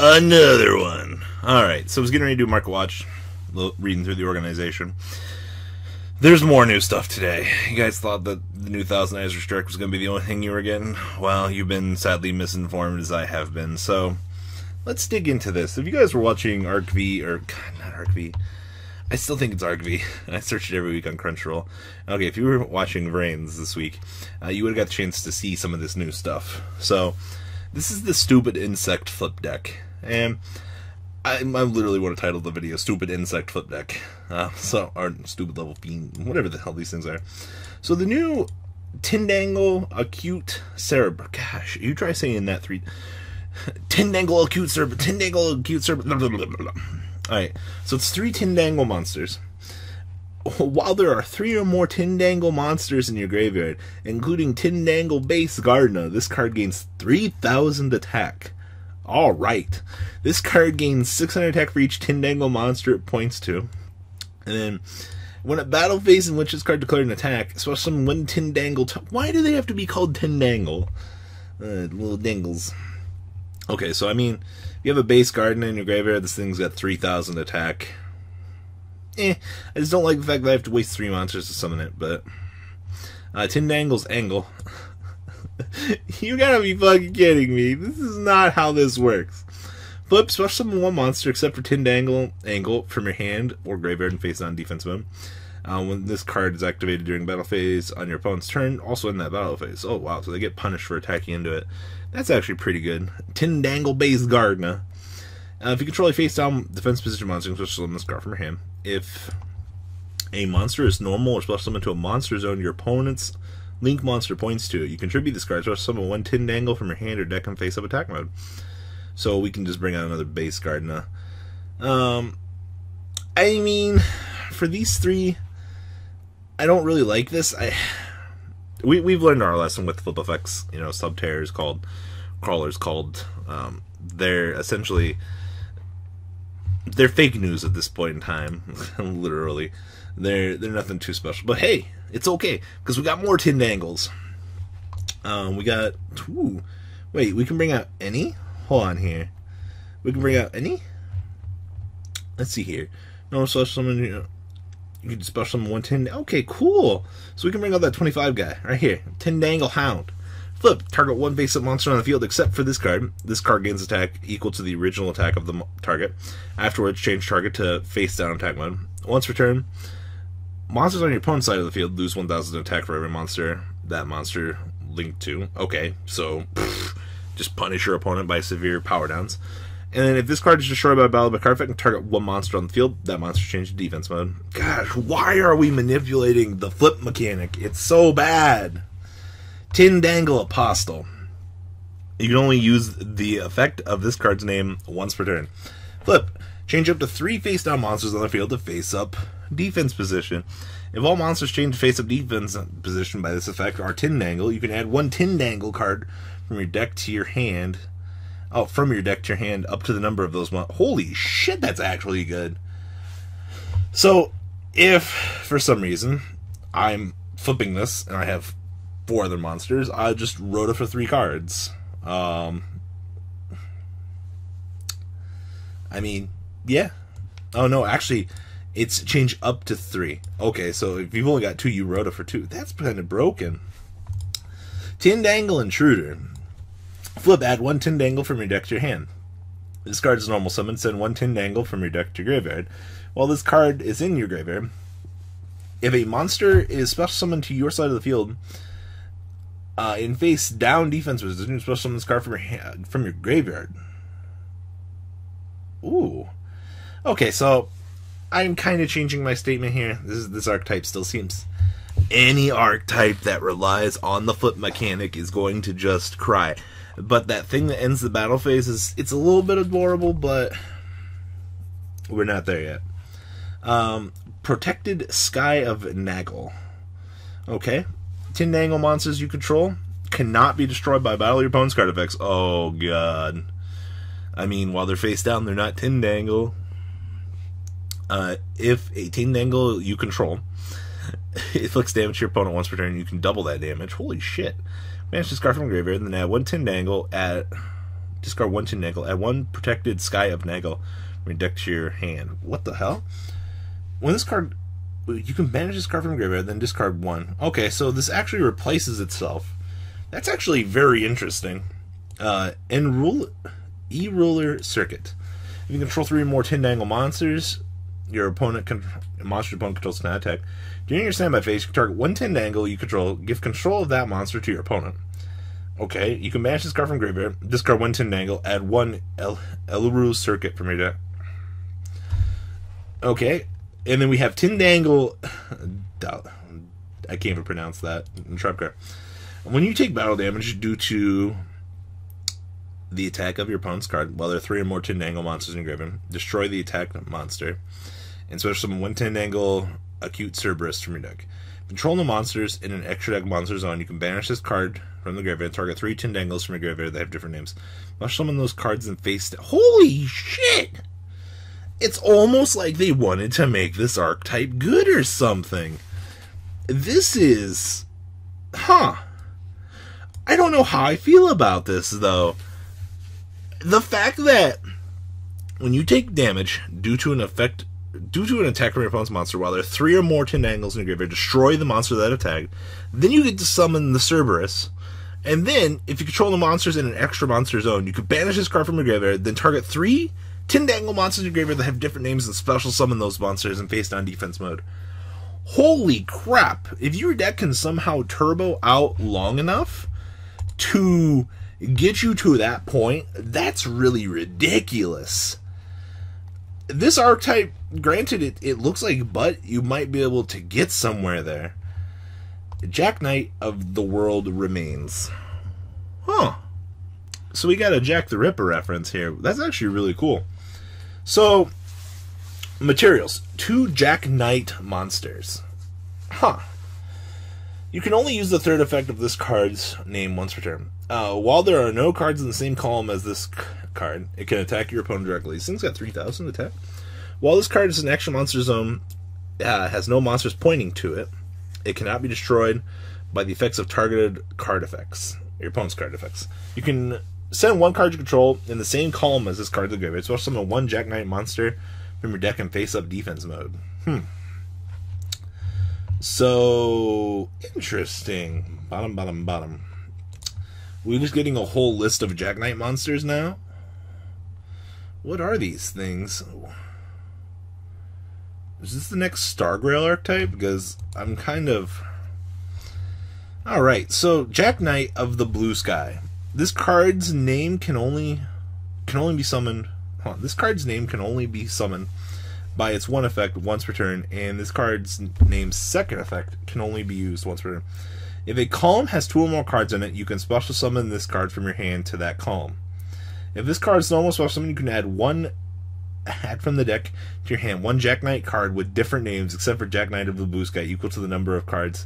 Another one. Alright, so I was getting ready to do Market Watch, reading through the organization. There's more new stuff today. You guys thought that the new Thousand Eyes Restrict was going to be the only thing you were getting? Well, you've been sadly misinformed, as I have been. So, let's dig into this. If you guys were watching ArcV, or, God, not ArcV, I still think it's ArcV. I search it every week on Crunchyroll. Okay, if you were watching Vrains this week, you would have got the chance to see some of this new stuff. So, this is the Stupid Insect Flip Deck. And I literally would have titled the video Stupid Insect Flip Deck. Or Stupid Level Fiend, whatever the hell these things are. So the new Tindangle Acute Cerebral. Gosh, you try saying that three. Tindangle Acute Cerebral. Tindangle Acute Cerebral. Alright, so it's 3 Tindangle monsters. While there are 3 or more Tindangle monsters in your graveyard, including Tindangle Base Gardener, this card gains 3,000 attack. Alright. This card gains 600 attack for each Tindangle monster it points to. And then, when at battle phase in which this card declared an attack, special summon 1 Tindangle. Why do they have to be called Tindangle? Little dingles. Okay, so I mean, if you have a base garden in your graveyard, this thing's got 3,000 attack. I just don't like the fact that I have to waste 3 monsters to summon it, but Tindangle's Angle. You gotta be fucking kidding me. This is not how this works. Flip, special summon 1 monster except for Tindangle Angle from your hand or graveyard and face on defense mode. When this card is activated during battle phase on your opponent's turn, also in that battle phase. Oh wow, so they get punished for attacking into it. That's actually pretty good. Tindangle Base Gardener. If you control a face down defense position monster, special summon this card from your hand. If a monster is normal or special summon to a monster zone your opponent's link monster points to it, you contribute this card, special summon 1 Tindangle from your hand or deck in face up attack mode. So we can just bring out another base Gardener. I mean, for these 3, I don't really like this. We've learned our lesson with flip effects, you know, sub-terrors called crawlers called. They're essentially, they're fake news at this point in time. Literally, they're nothing too special. But hey, it's okay because we got more Tindangles. We got wait, we can bring out any. Hold on here. We can bring out any. Let's see here. No special summon. You can special summon 1 Tindangle. Okay, cool. So we can bring out that 25 guy right here. Tindangle Hound. Flip. Target 1 face-up monster on the field except for this card. This card gains attack equal to the original attack of the target. Afterwards, change target to face-down attack mode. Once per turn, monsters on your opponent's side of the field lose 1,000 attack for every monster that monster linked to. Okay, so just punish your opponent by severe power downs. And then if this card is destroyed by a battle by card effect and target 1 monster on the field, that monster changes to defense mode. Gosh, why are we manipulating the flip mechanic? It's so bad. Tindangle Apostle. You can only use the effect of this card's name once per turn. Flip. Change up to 3 face-down monsters on the field to face-up defense position. If all monsters change to face-up defense position by this effect are Tindangle, you can add 1 Tindangle card from your deck to your hand. Oh, from your deck to your hand up to the number of those monsters. Holy shit, that's actually good. So, if for some reason I'm flipping this and I have 4 other monsters, I just wrote it for 3 cards. I mean, yeah. Oh no, actually, it's change up to 3. Okay, so if you've only got 2, you wrote it for 2. That's kind of broken. Tindangle Intruder. Flip, add 1 Tindangle from your deck to your hand. This card is normal summon. Send 1 Tindangle from your deck to your graveyard. While this card is in your graveyard, if a monster is special summoned to your side of the field, in face down defense position, you special summon this card from your graveyard. Ooh. Okay, so I'm kind of changing my statement here. This archetype still seems. Any archetype that relies on the flip mechanic is going to just cry. But that thing that ends the battle phase it's a little bit adorable, but we're not there yet. Protected Sky of Naggle. Okay. Tindangle monsters you control cannot be destroyed by battle of your opponent's card effects. Oh god. I mean, while they're face down, they're not Tindangle. If a Tindangle you control inflicts damage to your opponent once per turn, you can double that damage. Holy shit. Banish this card from graveyard, and then add 1 Tindangle discard 1 Tindangle, add 1 protected Sky of Naggle from your deck to your hand. What the hell? When this card, you can banish this card from your graveyard, then discard 1. Okay, so this actually replaces itself. That's actually very interesting. E-Ruler Circuit. If you control 3 or more Tindangle monsters, your opponent controls cannot attack. During your standby phase, you can target 1 Tindangle you control, give control of that monster to your opponent. Okay, you can banish this card from graveyard, discard 1 Tindangle, add 1 E-Ruler Circuit from your deck. Okay, and then we have Tindangle. I can't even pronounce that. Trap card. When you take battle damage due to the attack of your opponent's card, while there are 3 or more Tindangle monsters in your graveyard, destroy the attack monster, and special summon 1 Tindangle Acute Cerberus from your deck. Control the monsters in an extra deck monster zone. You can banish this card from the graveyard, target 3 Tindangles from your graveyard that have different names. Special summon those cards and face down. Holy shit! It's almost like they wanted to make this archetype good or something. This is... Huh. I don't know how I feel about this, though. The fact that when you take damage due to an attack from your opponent's monster, while there are 3 or more Tindangles in your graveyard, destroy the monster that attacked. Then you get to summon the Cerberus. And then, if you control the monsters in an extra monster zone, you can banish this card from your graveyard, then target 3 Tindangle monsters in your graveyard that have different names and special summon those monsters in face down defense mode. Holy crap! If your deck can somehow turbo out long enough to get you to that point, that's really ridiculous. This archetype, granted, it looks like butt, you might be able to get somewhere there. Mekk-Knight of the World remains. Huh. So we got a Jack the Ripper reference here. That's actually really cool. So, materials. 2 Mekk-Knight monsters. Huh. You can only use the 3rd effect of this card's name once per turn. While there are no cards in the same column as this card, it can attack your opponent directly. This thing's got 3,000 attack. While this card is an extra monster zone, has no monsters pointing to it, it cannot be destroyed by the effects of targeted card effects, your opponent's card effects. You can send 1 card you control in the same column as this card to the graveyard. So summon 1 Mekk-Knight monster from your deck in face-up defense mode. So, interesting. Bottom. We're just getting a whole list of Mekk-Knight monsters now? What are these things? Is this the next Stargrail archetype? Because I'm kind of... Alright, so Mekk-Knight of the Blue Sky. This card's name can only be summoned... This card's name can only be summoned by its 1 effect once per turn, and this card's name's 2nd effect can only be used once per turn. If a column has 2 or more cards in it, you can special summon this card from your hand to that column. If this card is normal special summon, you can add from the deck to your hand 1 Mekk-Knight card with different names, except for Mekk-Knight of the Blue Sky, equal to the number of cards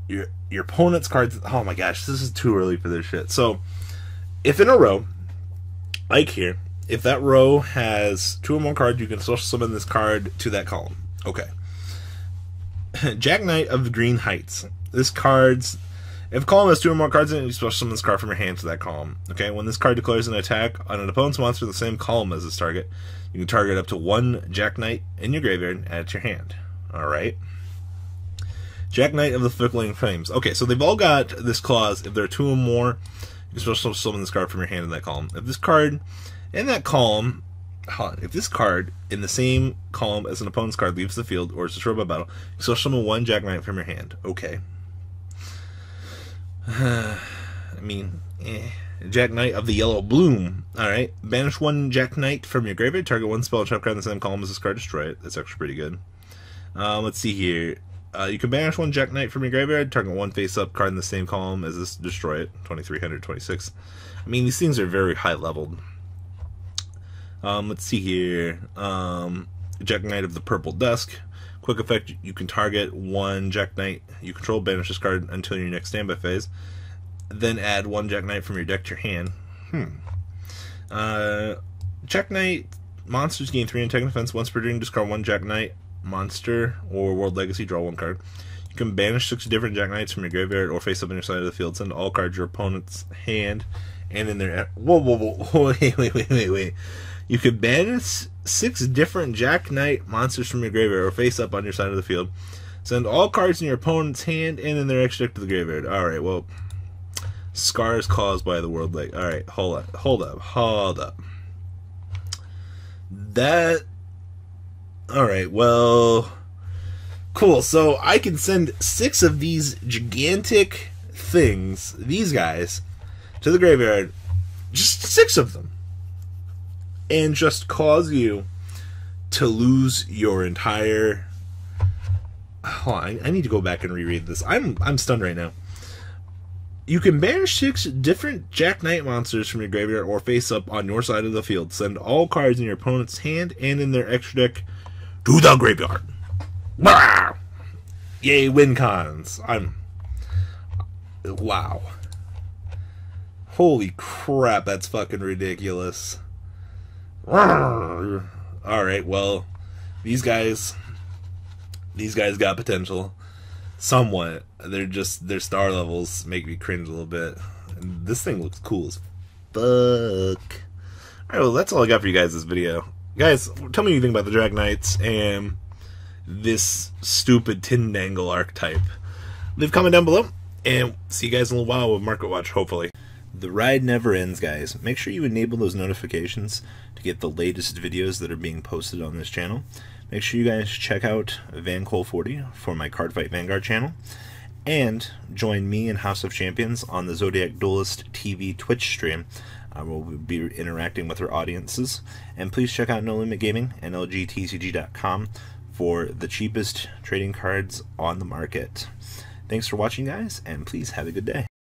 your opponent's cards. Oh my gosh, this is too early for this shit. So, if in a row, like here, if that row has 2 or more cards, you can special summon this card to that column. Okay. Mekk-Knight of the Green Heights. This card's... If a column has 2 or more cards in it, you special summon this card from your hand to that column. Okay, when this card declares an attack on an opponent's monster in the same column as this target, you can target up to 1 Mekk-Knight in your graveyard and add it to your hand. Alright. Mekk-Knight of the Flickering Flames. Okay, so they've all got this clause. If there are 2 or more, you can special summon this card from your hand in that column. If this card in that column... If this card in the same column as an opponent's card leaves the field or is destroyed by battle, you special summon 1 Mekk-Knight from your hand. Okay. I mean, Mekk-Knight of the Yellow Bloom. Alright. Banish 1 Mekk-Knight from your graveyard. Target 1 spell trap card in the same column as this card. Destroy it. That's actually pretty good. Let's see here. You can banish 1 Mekk-Knight from your graveyard. Target 1 face-up card in the same column as this. Destroy it. 2326. I mean, these things are very high-leveled. Let's see here. Mekk-Knight of the Purple Dusk. Quick effect, you can target 1 Mekk-Knight you control, banish this card until your next standby phase. Then add 1 Mekk-Knight from your deck to your hand. Mekk-Knight monsters gain 3 attack and defense. Once per turn, discard 1 Mekk-Knight monster or World Legacy, draw 1 card. You can banish 6 different Mekk-Knights from your graveyard or face up on your side of the field. Send all cards your opponent's hand and in their whoa, wait. You can banish 6 different Mekk-Knight monsters from your graveyard or face up on your side of the field. Send all cards in your opponent's hand and in their extra deck to the graveyard. Alright, well, scars caused by the world like. Alright, hold up. That. Alright, well, cool. So I can send 6 of these gigantic things, these guys, to the graveyard. Just 6 of them. And just cause you to lose your entire. Hold on, I need to go back and reread this. I'm stunned right now. You can banish 6 different Mekk-Knight monsters from your graveyard or face up on your side of the field. Send all cards in your opponent's hand and in their extra deck to the graveyard. Bah! Yay, win cons. Wow. Holy crap, that's fucking ridiculous. Alright, well, these guys got potential. Somewhat. Their star levels make me cringe a little bit. And this thing looks cool as fuck. Alright, well, that's all I got for you guys this video. Guys, tell me what you think about the Mekk-Knights and this stupid Tindangle archetype. Leave a comment down below, and see you guys in a little while with Market Watch, hopefully. The ride never ends, guys. Make sure you enable those notifications to get the latest videos that are being posted on this channel. Make sure you guys check out VanCole40 for my Cardfight Vanguard channel. And join me and House of Champions on the Zodiac Duelist TV Twitch stream. I will be interacting with our audiences. And please check out No Limit Gaming and LGTCG.com for the cheapest trading cards on the market. Thanks for watching, guys, and please have a good day.